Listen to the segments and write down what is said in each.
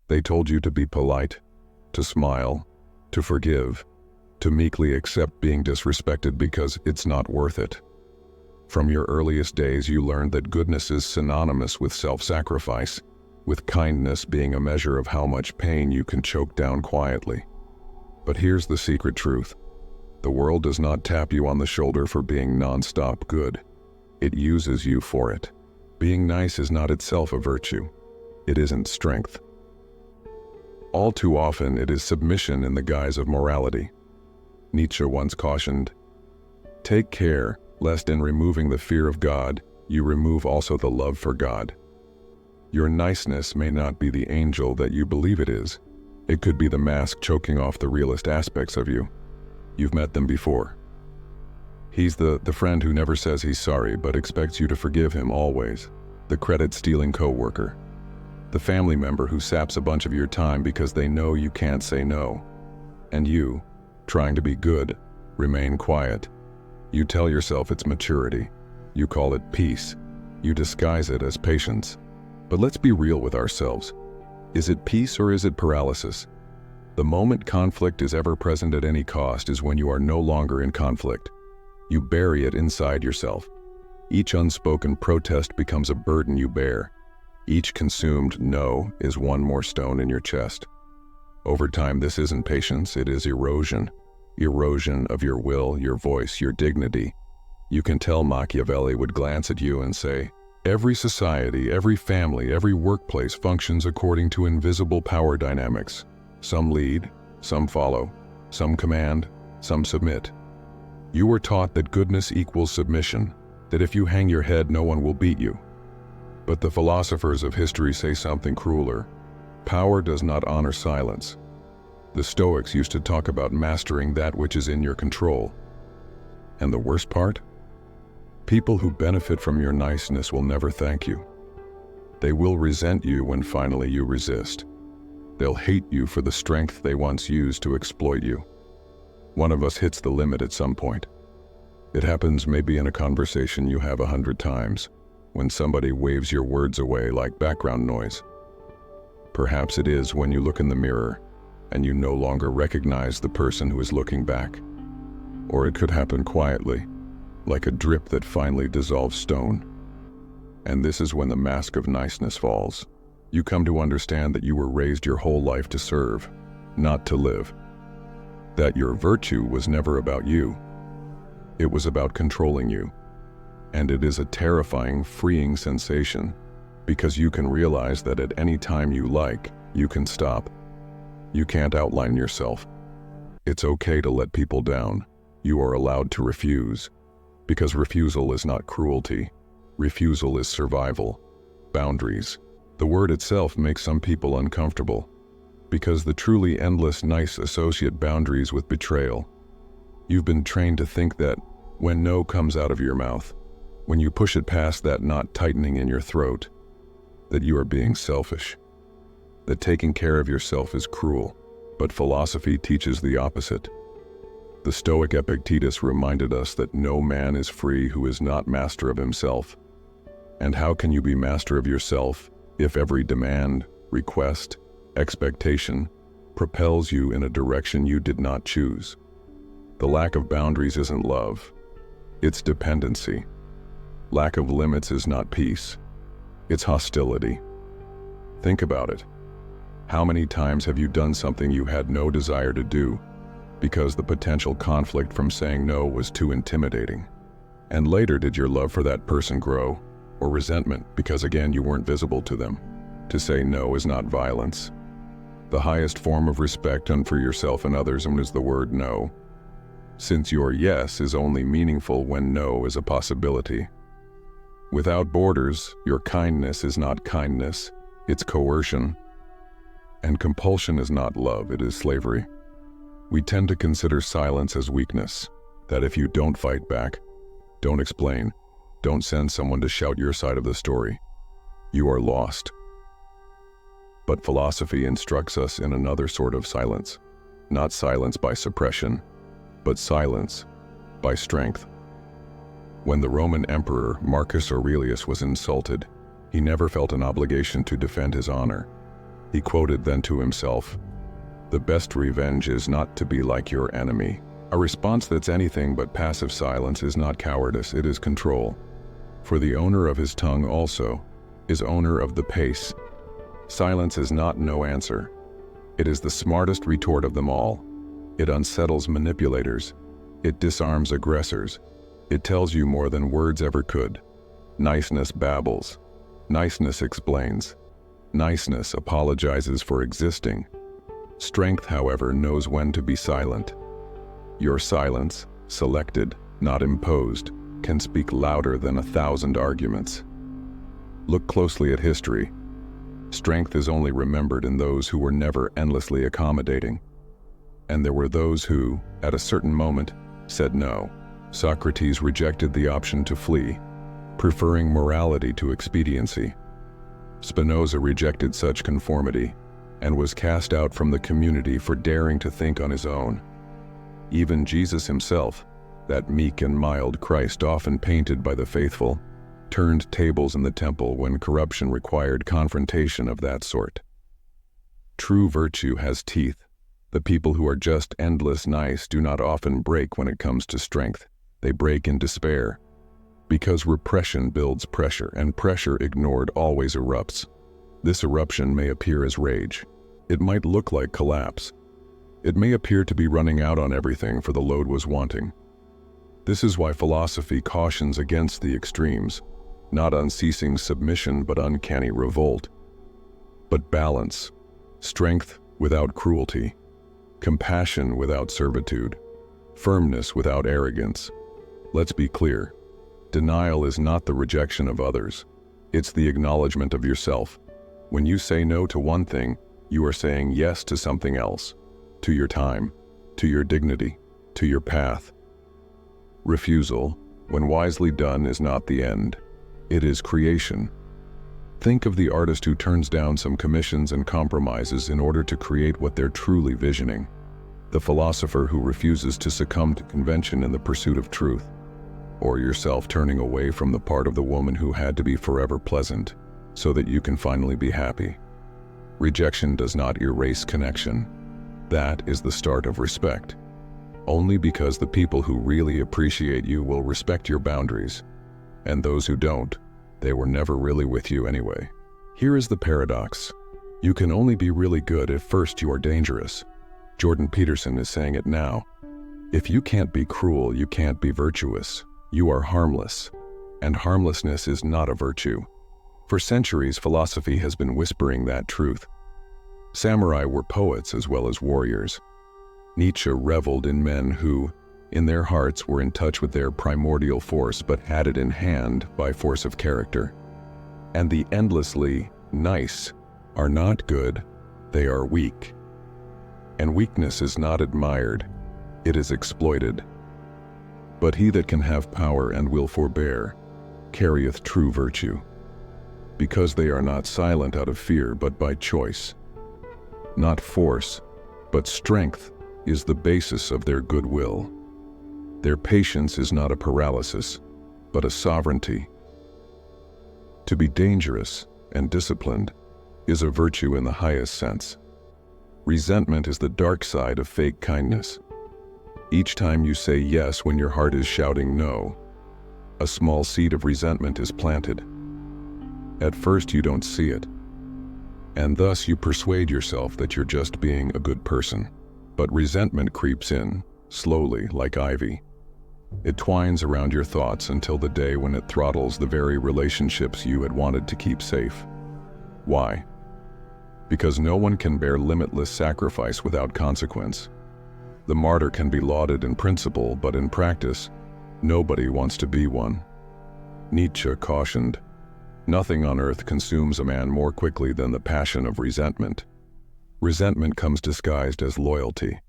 They told you to be polite, to smile, to forgive, to meekly accept being disrespected because it's not worth it. From your earliest days, you learned that goodness is synonymous with self-sacrifice, with kindness being a measure of how much pain you can choke down quietly. But here's the secret truth. The world does not tap you on the shoulder for being non-stop good. It uses you for it. Being nice is not itself a virtue. It isn't strength. All too often, it is submission in the guise of morality. Nietzsche once cautioned, "Take care, lest in removing the fear of God, you remove also the love for God." Your niceness may not be the angel that you believe it is. It could be the mask choking off the realest aspects of you. You've met them before. He's the friend who never says he's sorry but expects you to forgive him always. The credit-stealing coworker. The family member who saps a bunch of your time because they know you can't say no. And you, trying to be good, remain quiet. You tell yourself it's maturity. You call it peace. You disguise it as patience. But let's be real with ourselves. Is it peace or is it paralysis? The moment conflict is ever present at any cost is when you are no longer in conflict. You bury it inside yourself. Each unspoken protest becomes a burden you bear. Each consumed no is one more stone in your chest. Over time, this isn't patience, it is erosion. Erosion of your will, your voice, your dignity. You can tell Machiavelli would glance at you and say, "Every society, every family, every workplace functions according to invisible power dynamics. Some lead, some follow, some command, some submit." You were taught that goodness equals submission, that if you hang your head, no one will beat you. But the philosophers of history say something crueler. Power does not honor silence. The Stoics used to talk about mastering that which is in your control. And the worst part? People who benefit from your niceness will never thank you. They will resent you when finally you resist. They'll hate you for the strength they once used to exploit you. One of us hits the limit at some point. It happens maybe in a conversation you have 100 times, when somebody waves your words away like background noise. Perhaps it is when you look in the mirror and you no longer recognize the person who is looking back. Or it could happen quietly, like a drip that finally dissolves stone. And this is when the mask of niceness falls. You come to understand that you were raised your whole life to serve, not to live. That your virtue was never about you. It was about controlling you. And it is a terrifying, freeing sensation, because you can realize that at any time you like, you can stop. You can't outline yourself. It's okay to let people down. You are allowed to refuse, because refusal is not cruelty. Refusal is survival. Boundaries. The word itself makes some people uncomfortable, because the truly endless nice associate boundaries with betrayal. You've been trained to think that when no comes out of your mouth, when you push it past that knot tightening in your throat, that you are being selfish, that taking care of yourself is cruel. But philosophy teaches the opposite. The Stoic Epictetus reminded us that no man is free who is not master of himself. And how can you be master of yourself if every demand, request, expectation propels you in a direction you did not choose? The lack of boundaries isn't love, it's dependency. Lack of limits is not peace, it's hostility. Think about it. How many times have you done something you had no desire to do because the potential conflict from saying no was too intimidating? And later, did your love for that person grow, or resentment because again you weren't visible to them? To say no is not violence. The highest form of respect for yourself and others is the word no, since your yes is only meaningful when no is a possibility. Without borders, your kindness is not kindness, it's coercion. And compulsion is not love, it is slavery. We tend to consider silence as weakness, that if you don't fight back, don't explain, don't send someone to shout your side of the story, you are lost. But philosophy instructs us in another sort of silence, not silence by suppression, but silence by strength. When the Roman Emperor Marcus Aurelius was insulted, he never felt an obligation to defend his honor. He quoted then to himself, "The best revenge is not to be like your enemy." A response that's anything but passive silence is not cowardice, it is control. For the owner of his tongue also is owner of the pace. Silence is not no answer. It is the smartest retort of them all. It unsettles manipulators. It disarms aggressors. It tells you more than words ever could. Niceness babbles. Niceness explains. Niceness apologizes for existing. Strength, however, knows when to be silent. Your silence, selected, not imposed, can speak louder than 1,000 arguments. Look closely at history. Strength is only remembered in those who were never endlessly accommodating. And there were those who, at a certain moment, said no. Socrates rejected the option to flee, preferring morality to expediency. Spinoza rejected such conformity and was cast out from the community for daring to think on his own. Even Jesus himself, that meek and mild Christ often painted by the faithful, turned tables in the temple when corruption required confrontation of that sort. True virtue has teeth. The people who are just endless nice do not often break when it comes to strength. They break in despair. Because repression builds pressure, and pressure ignored always erupts. This eruption may appear as rage. It might look like collapse. It may appear to be running out on everything, for the load was wanting. This is why philosophy cautions against the extremes, not unceasing submission but uncanny revolt. But balance, strength without cruelty, compassion without servitude, firmness without arrogance. Let's be clear. Denial is not the rejection of others. It's the acknowledgement of yourself. When you say no to one thing, you are saying yes to something else. To your time, to your dignity, to your path. Refusal, when wisely done, is not the end. It is creation. Think of the artist who turns down some commissions and compromises in order to create what they're truly visioning. The philosopher who refuses to succumb to convention in the pursuit of truth. Or yourself turning away from the part of the woman who had to be forever pleasant, so that you can finally be happy. Rejection does not erase connection. That is the start of respect. Only because the people who really appreciate you will respect your boundaries. And those who don't, they were never really with you anyway. Here is the paradox. You can only be really good if first you are dangerous. Jordan Peterson is saying it now. If you can't be cruel, you can't be virtuous. You are harmless. And harmlessness is not a virtue. For centuries, philosophy has been whispering that truth. Samurai were poets as well as warriors. Nietzsche reveled in men who, in their hearts, were in touch with their primordial force but had it in hand by force of character. And the endlessly nice are not good, they are weak. And weakness is not admired, it is exploited. But he that can have power and will forbear, carrieth true virtue. Because they are not silent out of fear, but by choice. Not force, but strength is the basis of their goodwill. Their patience is not a paralysis, but a sovereignty. To be dangerous and disciplined is a virtue in the highest sense. Resentment is the dark side of fake kindness. Each time you say yes when your heart is shouting no, a small seed of resentment is planted. At first you don't see it, and thus you persuade yourself that you're just being a good person. But resentment creeps in, slowly, like ivy. It twines around your thoughts until the day when it throttles the very relationships you had wanted to keep safe. Why? Because no one can bear limitless sacrifice without consequence. The martyr can be lauded in principle, but in practice, nobody wants to be one. Nietzsche cautioned, "Nothing on earth consumes a man more quickly than the passion of resentment." Resentment comes disguised as loyalty.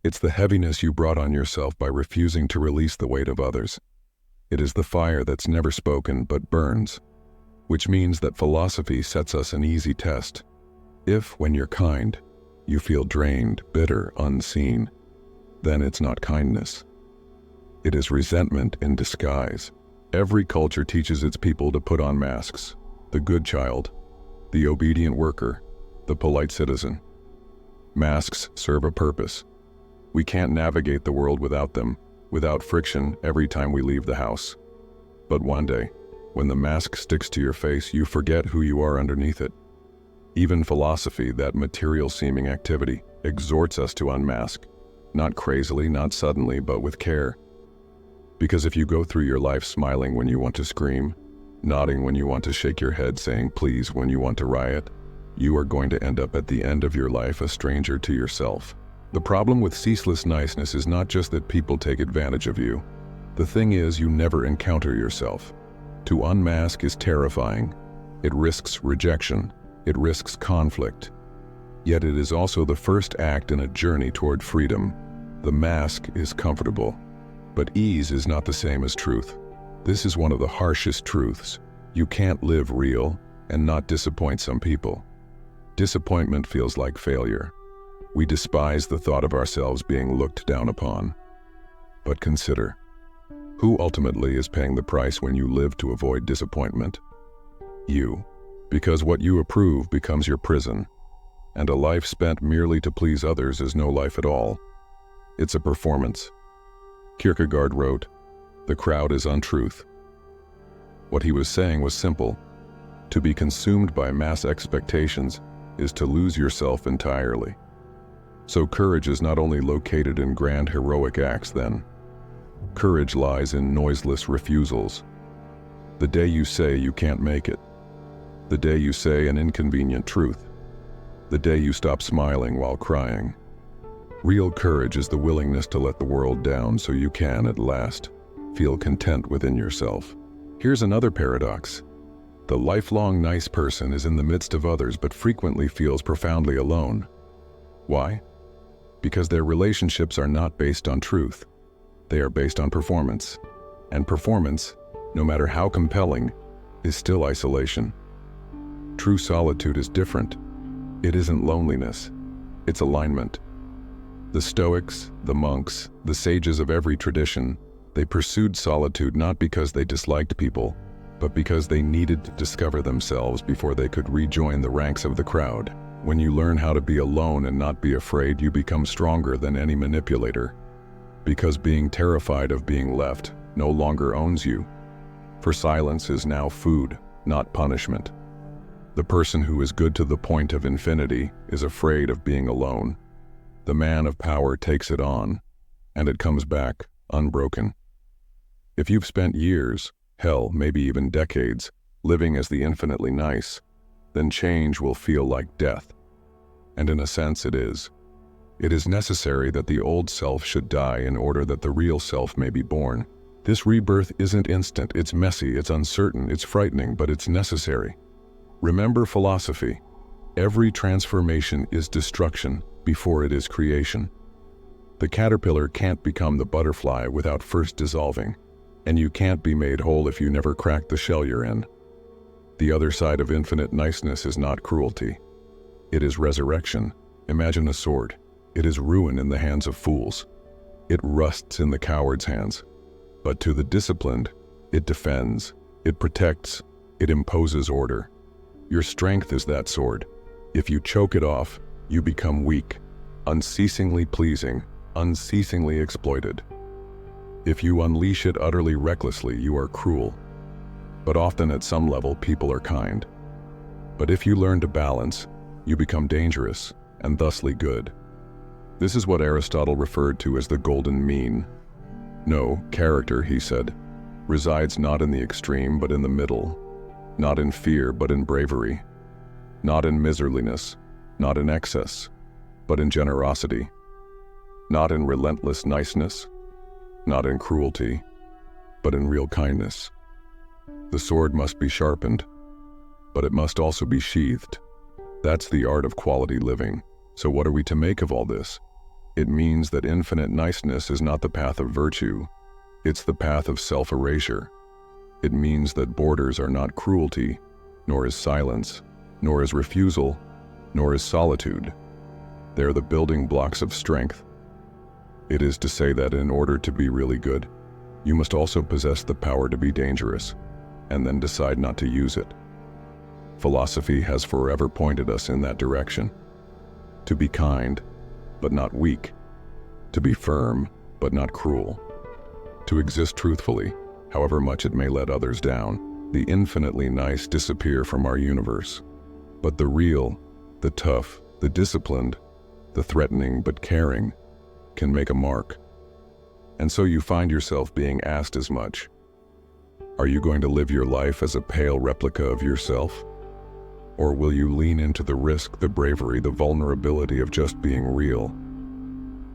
It's the heaviness you brought on yourself by refusing to release the weight of others. It is the fire that's never spoken but burns, which means that philosophy sets us an easy test. If, when you're kind, you feel drained, bitter, unseen, then it's not kindness. It is resentment in disguise. Every culture teaches its people to put on masks. The good child, the obedient worker, the polite citizen. Masks serve a purpose. We can't navigate the world without them, without friction every time we leave the house. But one day, when the mask sticks to your face, you forget who you are underneath it. Even philosophy, that material-seeming activity, exhorts us to unmask, not crazily, not suddenly, but with care. Because if you go through your life smiling when you want to scream, nodding when you want to shake your head, saying please when you want to riot, you are going to end up at the end of your life a stranger to yourself. The problem with ceaseless niceness is not just that people take advantage of you. The thing is, you never encounter yourself. To unmask is terrifying. It risks rejection. It risks conflict. Yet it is also the first act in a journey toward freedom. The mask is comfortable, but ease is not the same as truth. This is one of the harshest truths. You can't live real and not disappoint some people. Disappointment feels like failure. We despise the thought of ourselves being looked down upon. But consider, who ultimately is paying the price when you live to avoid disappointment? You. Because what you approve becomes your prison, and a life spent merely to please others is no life at all. It's a performance. Kierkegaard wrote, "The crowd is untruth." What he was saying was simple. To be consumed by mass expectations is to lose yourself entirely. So courage is not only located in grand heroic acts then. Courage lies in noiseless refusals. The day you say you can't make it. The day you say an inconvenient truth. The day you stop smiling while crying. Real courage is the willingness to let the world down so you can, at last, feel content within yourself. Here's another paradox. The lifelong nice person is in the midst of others but frequently feels profoundly alone. Why? Because their relationships are not based on truth. They are based on performance. And performance, no matter how compelling, is still isolation. True solitude is different. It isn't loneliness, it's alignment. The Stoics, the monks, the sages of every tradition, they pursued solitude not because they disliked people, but because they needed to discover themselves before they could rejoin the ranks of the crowd. When you learn how to be alone and not be afraid, you become stronger than any manipulator. Because being terrified of being left no longer owns you. For silence is now food, not punishment. The person who is good to the point of infinity is afraid of being alone. The man of power takes it on, and it comes back unbroken. If you've spent years, hell, maybe even decades, living as the infinitely nice, then change will feel like death. And in a sense it is. It is necessary that the old self should die in order that the real self may be born. This rebirth isn't instant, it's messy, it's uncertain, it's frightening, but it's necessary. Remember philosophy. Every transformation is destruction before it is creation. The caterpillar can't become the butterfly without first dissolving, and you can't be made whole if you never crack the shell you're in. The other side of infinite niceness is not cruelty. It is resurrection. Imagine a sword. It is ruin in the hands of fools. It rusts in the coward's hands. But to the disciplined, it defends, it protects, it imposes order. Your strength is that sword. If you choke it off, you become weak, unceasingly pleasing, unceasingly exploited. If you unleash it utterly recklessly, you are cruel. But often at some level, people are kind. But if you learn to balance, you become dangerous, and thusly good. This is what Aristotle referred to as the golden mean. No, character, he said, resides not in the extreme but in the middle, not in fear but in bravery, not in miserliness, not in excess, but in generosity, not in relentless niceness, not in cruelty, but in real kindness. The sword must be sharpened, but it must also be sheathed. That's the art of quality living. So what are we to make of all this? It means that infinite niceness is not the path of virtue. It's the path of self-erasure. It means that borders are not cruelty, nor is silence, nor is refusal, nor is solitude. They're the building blocks of strength. It is to say that in order to be really good, you must also possess the power to be dangerous, and then decide not to use it. Philosophy has forever pointed us in that direction. To be kind, but not weak. To be firm, but not cruel. To exist truthfully, however much it may let others down. The infinitely nice disappear from our universe. But the real, the tough, the disciplined, the threatening but caring, can make a mark. And so you find yourself being asked as much. Are you going to live your life as a pale replica of yourself? Or will you lean into the risk, the bravery, the vulnerability of just being real?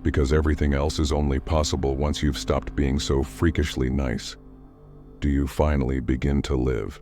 Because everything else is only possible once you've stopped being so freakishly nice. Do you finally begin to live?